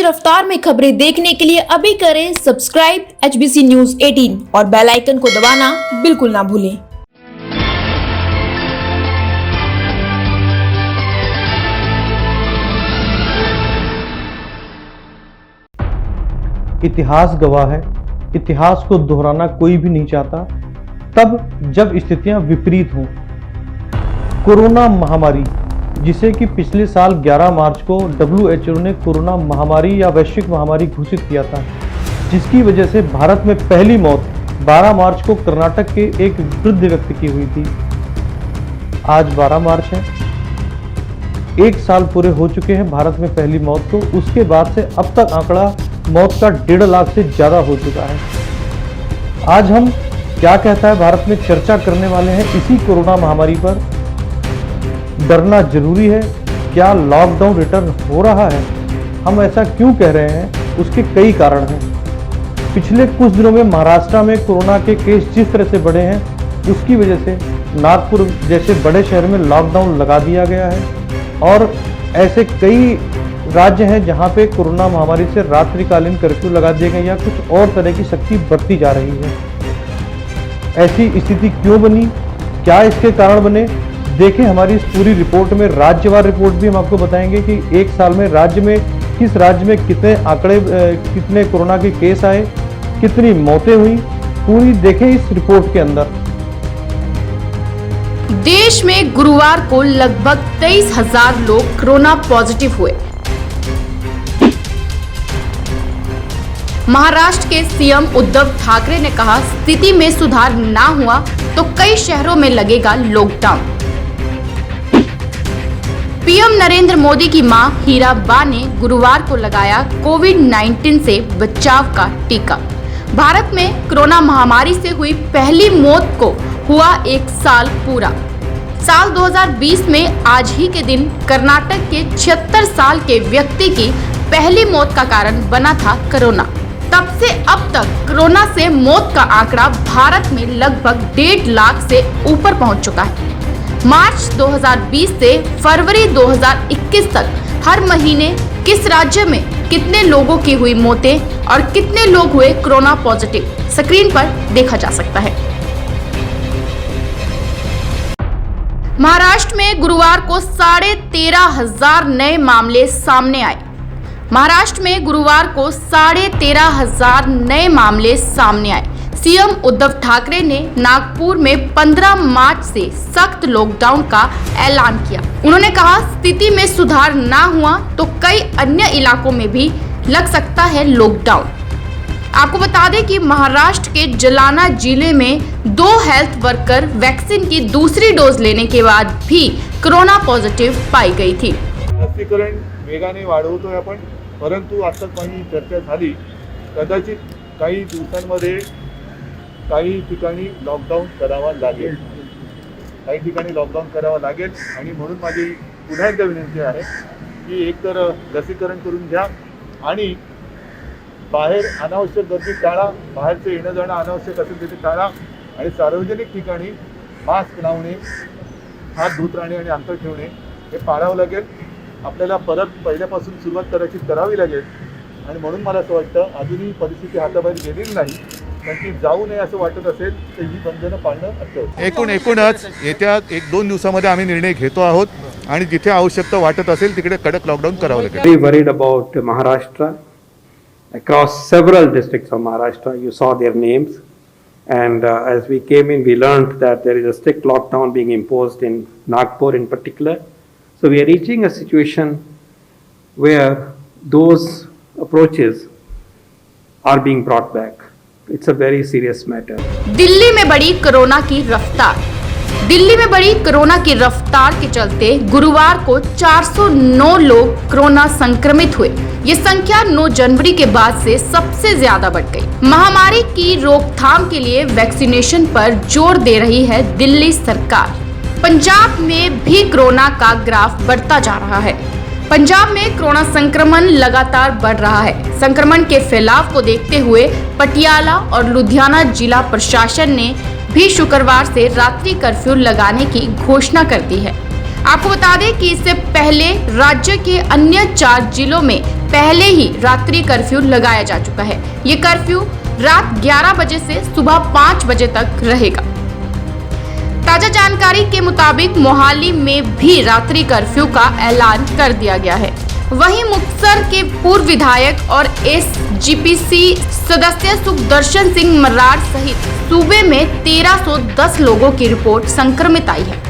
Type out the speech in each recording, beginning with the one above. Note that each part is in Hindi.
तेज रफ्तार में खबरें देखने के लिए अभी करें सब्सक्राइब HBC न्यूज 18 और बेल आइकन को दबाना बिल्कुल ना भूलें। इतिहास गवाह है, इतिहास को दोहराना कोई भी नहीं चाहता। तब जब स्थितियां विपरीत हों, कोरोना महामारी, जिसे कि पिछले साल 11 मार्च को WHO ने कोरोना महामारी या वैश्विक महामारी घोषित किया था, जिसकी वजह से भारत में पहली मौत 12 मार्च को कर्नाटक के एक वृद्ध व्यक्ति की हुई थी। आज 12 मार्च है, 1 साल पूरे हो चुके हैं भारत में पहली मौत को। उसके बाद से अब तक आंकड़ा मौत का 1.5 लाख से ज़्यादा हो चुका है। आज हम क्या कहता है भारत में चर्चा करने वाले हैं इसी कोरोना महामारी पर। डरना जरूरी है, क्या लॉकडाउन रिटर्न हो रहा है? हम ऐसा क्यों कह रहे हैं? उसके कई कारण हैं। पिछले कुछ दिनों में महाराष्ट्र में कोरोना के केस जिस तरह से बढ़े हैं, उसकी वजह से नागपुर जैसे बड़े शहर में लॉकडाउन लगा दिया गया है और ऐसे कई राज्य हैं जहां पे कोरोना महामारी से रात्रिकालीन कर्फ्यू लगा दिए गए या कुछ और तरह की सख्ती बरती जा रही है। ऐसी स्थिति क्यों बनी, क्या इसके कारण बने, देखें हमारी इस पूरी रिपोर्ट में। राज्यवार रिपोर्ट भी हम आपको बताएंगे कि 1 साल में किस राज्य में कितने आंकड़े, कितने कोरोना के केस आए, कितनी मौतें हुई, पूरी देखें इस रिपोर्ट के अंदर। देश में गुरुवार को लगभग 23,000 लोग कोरोना पॉजिटिव हुए। महाराष्ट्र के सीएम उद्धव ठाकरे ने कहा, स्थिति में सुधार ना हुआ तो कई शहरों में लगेगा लॉकडाउन। पीएम नरेंद्र मोदी की मां हीराबा ने गुरुवार को लगाया कोविड-19 से बचाव का टीका। भारत में कोरोना महामारी से हुई पहली मौत को हुआ 1 साल पूरा। साल 2020 में आज ही के दिन कर्नाटक के 76 साल के व्यक्ति की पहली मौत का कारण बना था कोरोना। तब से अब तक कोरोना से मौत का आंकड़ा भारत में लगभग 1.5 लाख से ऊपर पहुंच चुका है। मार्च 2020 से फरवरी 2021 तक हर महीने किस राज्य में कितने लोगों की हुई मौतें और कितने लोग हुए कोरोना पॉजिटिव, स्क्रीन पर देखा जा सकता है। महाराष्ट्र में गुरुवार को 13,500 नए मामले सामने आए। महाराष्ट्र में गुरुवार को 13,500 नए मामले सामने आए। सीएम उद्धव ठाकरे ने नागपुर में 15 मार्च से सख्त लॉकडाउन का ऐलान किया। उन्होंने कहा, स्थिति में सुधार ना हुआ तो कई अन्य इलाकों में भी लग सकता है लॉकडाउन। आपको बता दें कि महाराष्ट्र के जालना जिले में 2 हेल्थ वर्कर वैक्सीन की दूसरी डोज लेने के बाद भी कोरोना पॉझिटिव्ह पाई गई थी। लसीकरण वेगाने वाढवतोय आपण, परंतु आता काही चर्चा झाली, कदाचित काही दिवसांमध्ये काही ठिकाणी लॉकडाऊन करावा लागेल, आणि म्हणून माझी पुन्हा एकदा विनंती आहे की एकतर लसीकरण करून घ्या आणि बाहेर अनावश्यक गर्दी टाळा, बाहेरचं येणं जाणं अनावश्यक असेल तिथे टाळा आणि सार्वजनिक ठिकाणी मास्क लावणे, हात धुत राहणे आणि अंतर ठेवणे हे पाळावं लागेल। आपल्याला परत पहिल्यापासून सुरुवात करावी लागेल आणि म्हणून मला असं वाटतं अजूनही परिस्थिती हाताबाहेर गेलेली नाही, पण ती जाऊ नये असं वाटत असेल तर ही बंधनं पाळणं अत्यंत एकूणच येत्या 1-2 दिवसामध्ये आम्ही निर्णय घेतो आहोत आणि जिथे आवश्यकता वाटत असेल तिकडे कडक लॉकडाऊन करावं लागेल। Very worried about Maharashtra. Across several districts of Maharashtra, you saw their names, and as we came in, we learned that there is a strict lockdown being imposed in Nagpur in particular. So we are reaching a situation where those approaches are being brought back. It's a very serious matter. Delhi में बढ़ी कोरोना की रफ्तार। दिल्ली में बढ़ी कोरोना की रफ्तार के चलते गुरुवार को 409 लोग कोरोना संक्रमित हुए। ये संख्या 9 जनवरी के बाद से सबसे ज्यादा बढ़ गई। महामारी की रोकथाम के लिए वैक्सीनेशन पर जोर दे रही है दिल्ली सरकार। पंजाब में भी कोरोना का ग्राफ बढ़ता जा रहा है। पंजाब में कोरोना संक्रमण लगातार बढ़ रहा है। संक्रमण के फैलाव को देखते हुए पटियाला और लुधियाना जिला प्रशासन ने भी शुक्रवार से रात्रि कर्फ्यू लगाने की घोषणा कर दी है। आपको बता दें कि इससे पहले राज्य के अन्य 4 जिलों में पहले ही रात्रि कर्फ्यू लगाया जा चुका है। ये कर्फ्यू रात 11 बजे से सुबह 5 बजे तक रहेगा। ताजा जानकारी के मुताबिक मोहाली में भी रात्रि कर्फ्यू का ऐलान कर दिया गया है। वहीं मुक्तसर के पूर्व विधायक और SGPC सदस्य सुखदर्शन सिंह मर्रार सहित सूबे में 1310 लोगों की रिपोर्ट संक्रमित आई है।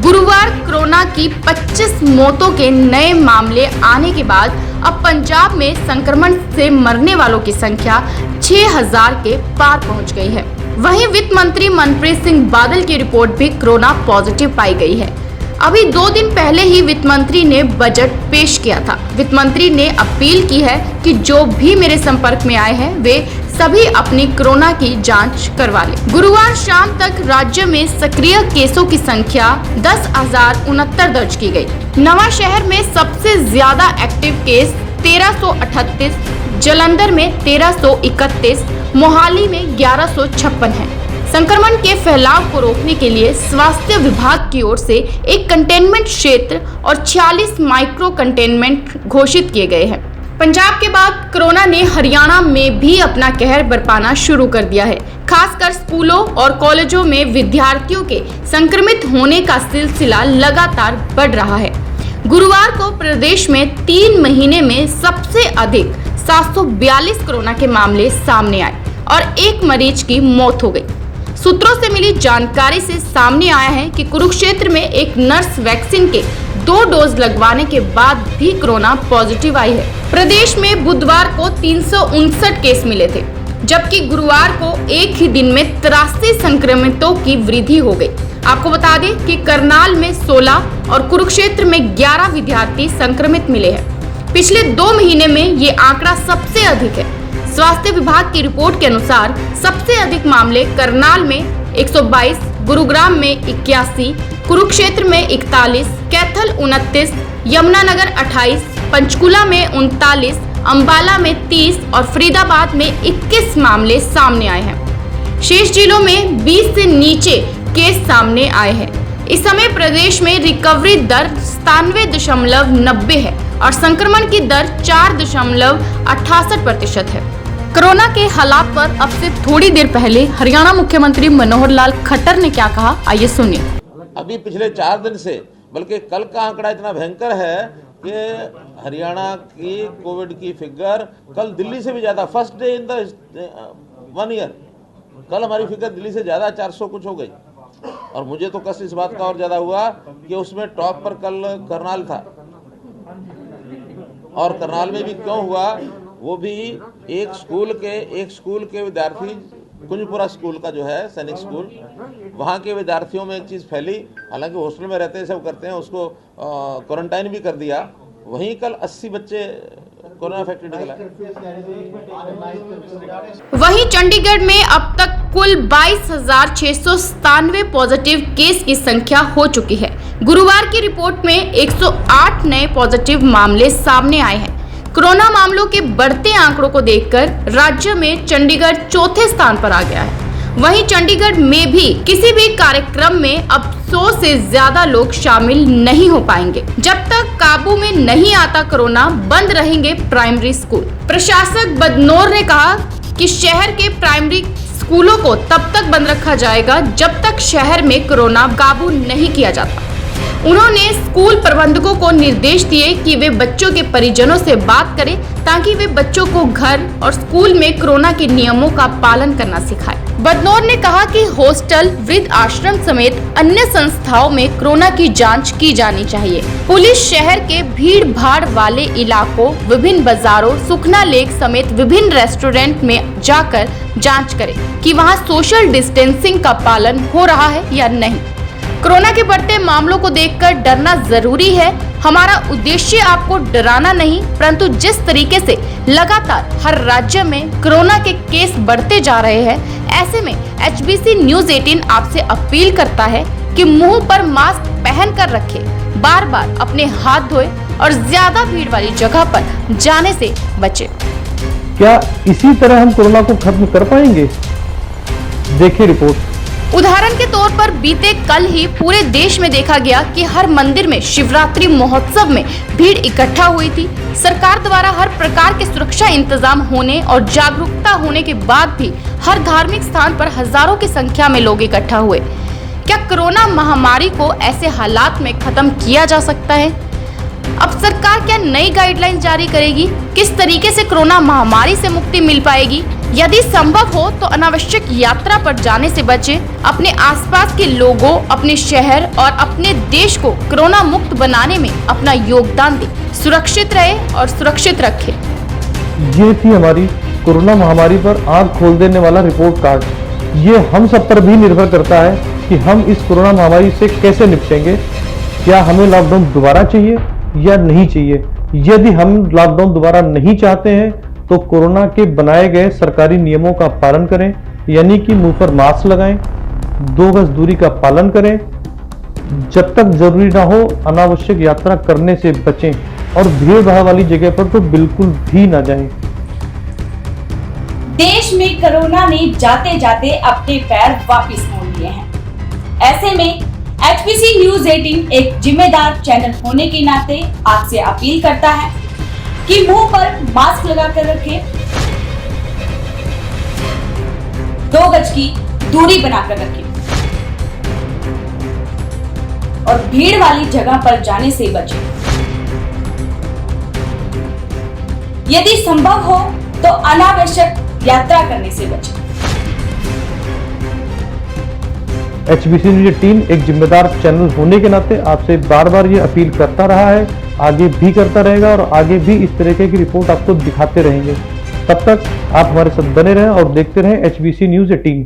गुरुवार कोरोना की 25 मौतों के नए मामले आने के बाद अब पंजाब में संक्रमण से मरने वालों की संख्या 6000 के पार पहुंच गई है। वहीं वित्त मंत्री मनप्रीत सिंह बादल की रिपोर्ट भी कोरोना पॉजिटिव पाई गई है। अभी 2 दिन पहले ही वित्त मंत्री ने बजट पेश किया था। वित्त मंत्री ने अपील की है कि जो भी मेरे संपर्क में आए हैं वे सभी अपनी कोरोना की जांच करवा लें। गुरुवार शाम तक राज्य में सक्रिय केसों की संख्या 10,069 दर्ज की गई। नवा शहर में सबसे ज्यादा एक्टिव केस 1338, जालंधर में 1331, मोहाली में 1156 है। संक्रमण के फैलाव को रोकने के लिए स्वास्थ्य विभाग की ओर से एक कंटेनमेंट क्षेत्र और 46 माइक्रो कंटेनमेंट घोषित किए गए हैं। पंजाब के बाद कोरोना ने हरियाणा में भी अपना कहर बरपाना शुरू कर दिया है। खासकर स्कूलों और कॉलेजों में विद्यार्थियों के संक्रमित होने का सिलसिला लगातार बढ़ रहा है। गुरुवार को प्रदेश में 3 महीने में सबसे अधिक 742 कोरोना के मामले सामने आए और 1 मरीज की मौत हो गई। सूत्रों से मिली जानकारी से सामने आया है कि कुरुक्षेत्र में एक नर्स वैक्सीन के 2 डोज लगवाने के बाद भी कोरोना पॉजिटिव आई है। प्रदेश में बुधवार को 359 केस मिले थे, जबकि गुरुवार को एक ही दिन में 83 संक्रमितों की वृद्धि हो गई। आपको बता दें कि करनाल में 16 और कुरुक्षेत्र में 11 विद्यार्थी संक्रमित मिले हैं। पिछले 2 महीने में ये आंकड़ा सबसे अधिक है। स्वास्थ्य विभाग की रिपोर्ट के अनुसार सबसे अधिक मामले करनाल में 122, गुरुग्राम में 81, कुरुक्षेत्र में 41, कैथल 29, यमुनानगर 28, पंचकुला में 39, अंबाला में 30 और फरीदाबाद में 21 मामले सामने आए हैं। शेष जिलों में 20 से नीचे केस सामने आए हैं। इस समय प्रदेश में रिकवरी दर 97.90 है और संक्रमण की दर 4.68% है। कोरोना के हालात पर अब से थोड़ी देर पहले हरियाणा मुख्यमंत्री मनोहर लाल खट्टर ने क्या कहा, आइए सुनिए। अभी पिछले 4 दिन से, बल्कि कल का आंकड़ा इतना भयंकर है कि हरियाणा की कोविड की फिगर कल दिल्ली से भी ज्यादा, first day in the 1 year, कल हमारी फिगर दिल्ली से ज्यादा 400 कुछ हो गई। और मुझे तो कष्ट इस बात का और ज्यादा हुआ कि उसमें टॉप पर कल करनाल था। और करनाल में भी क्यों हुआ, वो भी एक स्कूल के विद्यार्थी, कुंजपुरा स्कूल का जो है सैनिक स्कूल, वहाँ के विद्यार्थियों में एक चीज़ फैली। हालांकि हॉस्टल में रहते हैं, सब करते हैं, उसको क्वारंटाइन भी कर दिया। वहीं कल 80 बच्चे कोरोना इफेक्टेड निकला। वहीं चंडीगढ़ में अब तक कुल 22,697 पॉजिटिव केस की संख्या हो चुकी है। गुरुवार की रिपोर्ट में 108 नए पॉजिटिव मामले सामने आए हैं। कोरोना मामलों के बढ़ते आंकड़ों को देखकर राज्य में चंडीगढ़ 4थे स्थान पर आ गया है। वहीं चंडीगढ़ में भी किसी भी कार्यक्रम में अब 100 से ज्यादा लोग शामिल नहीं हो पाएंगे। जब तक काबू में नहीं आता कोरोना, बंद रहेंगे प्राइमरी स्कूल। प्रशासक बदनौर ने कहा कि शहर के प्राइमरी स्कूलों को तब तक बंद रखा जाएगा जब तक शहर में कोरोना काबू नहीं किया जाता। उन्होंने स्कूल प्रबंधकों को निर्देश दिए कि वे बच्चों के परिजनों से बात करें ताकि वे बच्चों को घर और स्कूल में कोरोना के नियमों का पालन करना सिखाएं। बदनौर ने कहा कि हॉस्टल, वृद्ध आश्रम समेत अन्य संस्थाओं में कोरोना की जांच की जानी चाहिए। पुलिस शहर के भीड़ भाड़ वाले इलाकों, विभिन्न बाजारों, सुखना लेक समेत विभिन्न रेस्टोरेंट में जाकर जांच करे कि वहां सोशल डिस्टेंसिंग का पालन हो रहा है या नहीं। कोरोना के बढ़ते मामलों को देखकर डरना जरूरी है। हमारा उद्देश्य आपको डराना नहीं, परंतु जिस तरीके से लगातार हर राज्य में कोरोना के केस बढ़ते जा रहे हैं, ऐसे में HBC न्यूज 18 आपसे अपील करता है कि मुंह पर मास्क पहन कर रखें, बार बार अपने हाथ धोएं और ज्यादा भीड़ वाली जगह पर जाने से बचें। क्या इसी तरह हम कोरोना को खत्म कर पाएंगे? देखिए रिपोर्ट उदाहरण के तौर पर बीते कल ही पूरे देश में देखा गया कि हर मंदिर में शिवरात्रि महोत्सव में भीड़ इकट्ठा हुई थी। सरकार द्वारा हर प्रकार के सुरक्षा इंतजाम होने और जागरूकता होने के बाद भी हर धार्मिक स्थान पर हजारों की संख्या में लोग इकट्ठा हुए। क्या कोरोना महामारी को ऐसे हालात में खत्म किया जा सकता है? अब सरकार क्या नई गाइडलाइन जारी करेगी? किस तरीके से कोरोना महामारी से मुक्ति मिल पाएगी? यदि संभव हो तो अनावश्यक यात्रा पर जाने से बचें। अपने आसपास के लोगों, अपने शहर और अपने देश को कोरोना मुक्त बनाने में अपना योगदान दें। सुरक्षित रहे और सुरक्षित रखें। ये थी हमारी कोरोना महामारी पर आंख खोल देने वाला रिपोर्ट कार्ड। ये हम सब पर भी निर्भर करता है कि हम इस कोरोना महामारी से कैसे निपटेंगे। क्या हमें लॉकडाउन दोबारा चाहिए या नहीं चाहिए? यदि हम लॉकडाउन दोबारा नहीं चाहते हैं तो कोरोना के बनाए गए सरकारी नियमों का पालन करें, यानी कि मुंह पर मास्क लगाएं, 2 गज दूरी का पालन करें, जब तक जरूरी ना हो अनावश्यक यात्रा करने से बचें और भीड़ भाड़ वाली जगह पर तो बिल्कुल भी ना जाएं। देश में कोरोना ने जाते जाते अपने पैर वापस मोड़ लिए हैं। ऐसे में HPC न्यूज 18 एक जिम्मेदार चैनल होने के नाते आपसे अपील करता है कि मुंह पर मास्क लगाकर रखें, 2 गज की दूरी बनाकर रखें और भीड़ वाली जगह पर जाने से बचें। यदि संभव हो तो अनावश्यक यात्रा करने से बचें। HBC न्यूज 18 एक जिम्मेदार चैनल होने के नाते आपसे बार बार ये अपील करता रहा है, आगे भी करता रहेगा और आगे भी इस तरीके की रिपोर्ट आपको दिखाते रहेंगे। तब तक आप हमारे साथ बने रहें और देखते रहें HBC न्यूज 18।